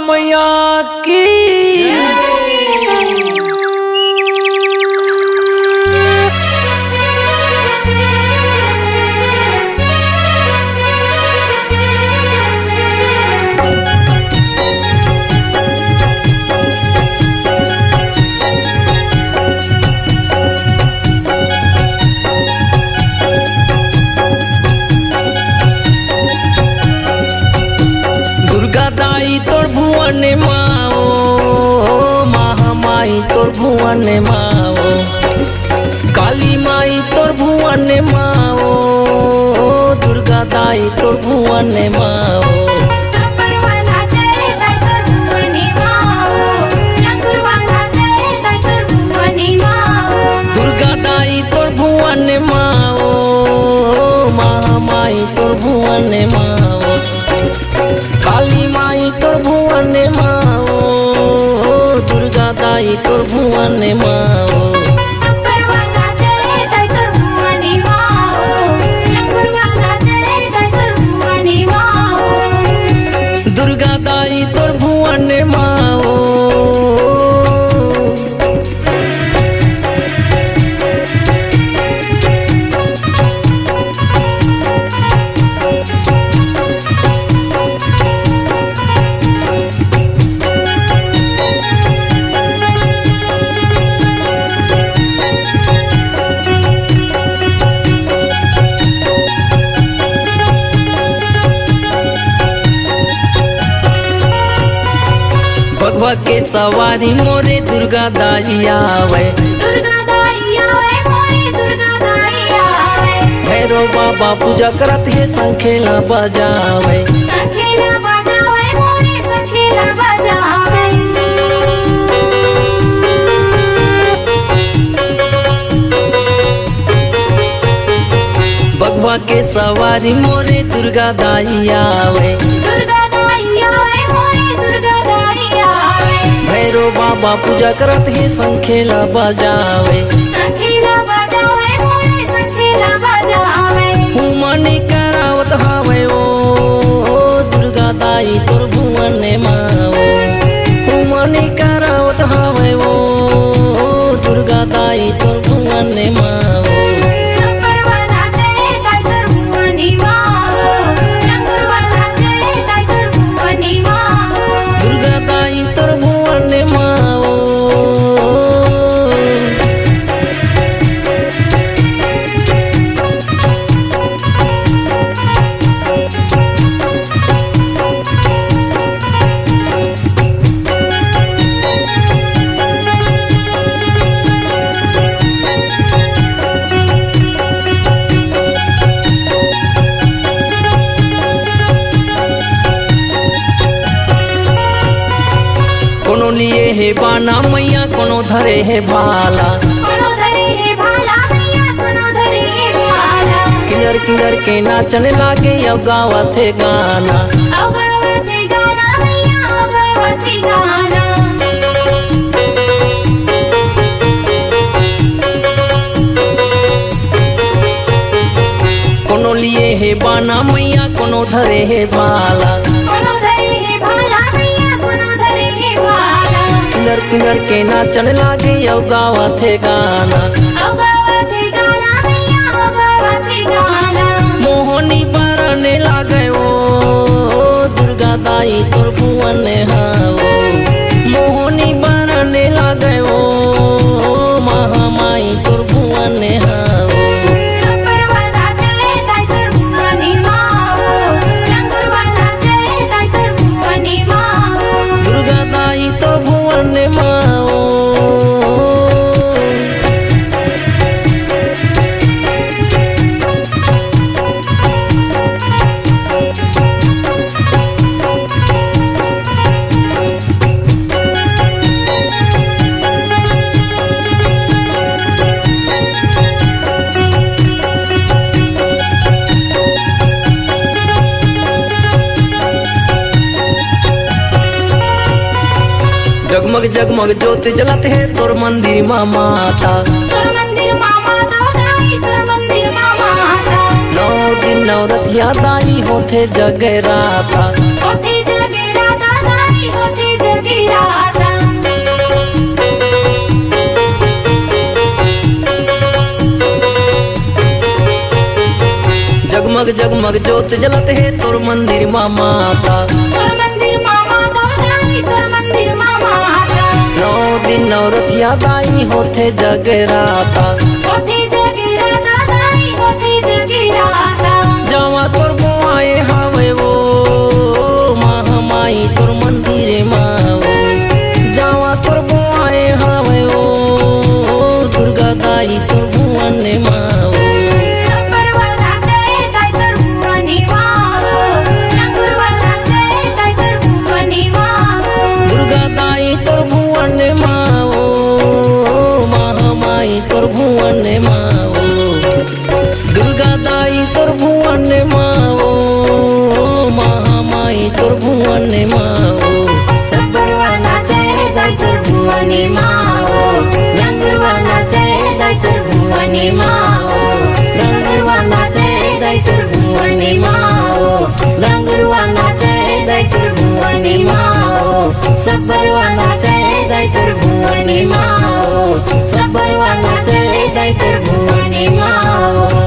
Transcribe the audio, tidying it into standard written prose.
मैया की दाई तोर भुवन माओ महामाई तोर भुवन माओ काली माई तोर भुवन माओ दुर्गा दाई तोर भुवन माओ दुर्गा दाई तोर भुवन माओ महामाई तोर भुवन माओ काली माई तोर भुवन माओ दुर्गा दाई तोर भुवन माओ दुर्गा दाई तोर भुवन माओ भगवा के सवारी मोरे दुर्गा दाई आवे दुर्गा दाई आवे मोरे दुर्गा दाई आवे भैरव बाबा पूजा करत है संखेला बजावे संखेला बजावे मोरे संखेला बजावे भगवा के सवारी मोरे दुर्गा दाई आवे दुर्गा दाई आवे मोरे दुर्गा दाई आवे भैरव बाबा पूजा करत है संखेला बजावे संखेला बजावे मोरे संखेला बजावे हुमनी करावत हावे ओ दुर्गा दाई तोर भुवन माओ हुमनी करावत हावे ओ दुर्गा दाई तोर भुवन माओ दुर्गा दाई तोर भुवन माओ कोनो लिए है बाना मैया कोनो धरे है भाला कोनो धरे है भाला मैया कोनो धरे है भाला किंगर किंगर के नाचने लागे यो गावत है गाना औ गावत है गाना मैया औ गावत है गाना कोनो लिए है बाना मैया कोनो धरे है भाला कोनो धरे है भाला मैया कोनो धरे है भाला किंगर किंगर के नाचने लागे यो गावत है गाना औ गावत है गाना मैया औ गावत है गाना मोहनी बरने लागे ओ दुर्गा दाई तोर भुवन हाओ मोहनी बरने लागे ओ महामाई तोर भुवन हाओ परवाना चले दाई तोर भुवनी माओ लंगुरवाना चले दाई तोर भुवनी माओ दुर्गा दाई तोर भुवन माओ जगमग जगमग ज्योति जलत है तोर मंदिर माँ माता तोर मंदिर माँ माता दाई तोर मंदिर माँ माता 9 दिन नवरतिया दाई होथे जगराता होथे जगराता दाई होथे जगमग ज्योत जलत है तोर मंदिर माँ माता। तोर मंदिर मामा तो दाई तोर मंदिर मामा आता। 9 दिन नवरथिया दाई होथे जगराता। होती जगराता दाई होती जगराता। जावा तोर बुआए हावे वो महामाई तोर मंदिर माँ वो। जावा तोर बुआए हावे वो दुर्गा दाई तोर भुवन माँ वो। सफरवाला जय दाई तोर भुवनी माँ। लंगुरवाला जय दाई तोर भुवनी माँ। दुर्गा दाई तोर भुवन माँ वो महामाई तोर भुवन माँ वो। दुर्गा दाई तोर भुवन माँ वो महामाई तोर भुवन माँ वो। सफरवाला जय दाई तोर भुवनी माँ। लंगुरवाला जय दाई तोर भुवनी माँ। लंगुरवाला जय दाई तोर भुवनी माँ। लंगुरवाला जय दाई तोर भुवनी माँ। सफरवाला जय दाई तोर भुवनी माँ। सफरवाला जय दाई तोर भुवनी माँ।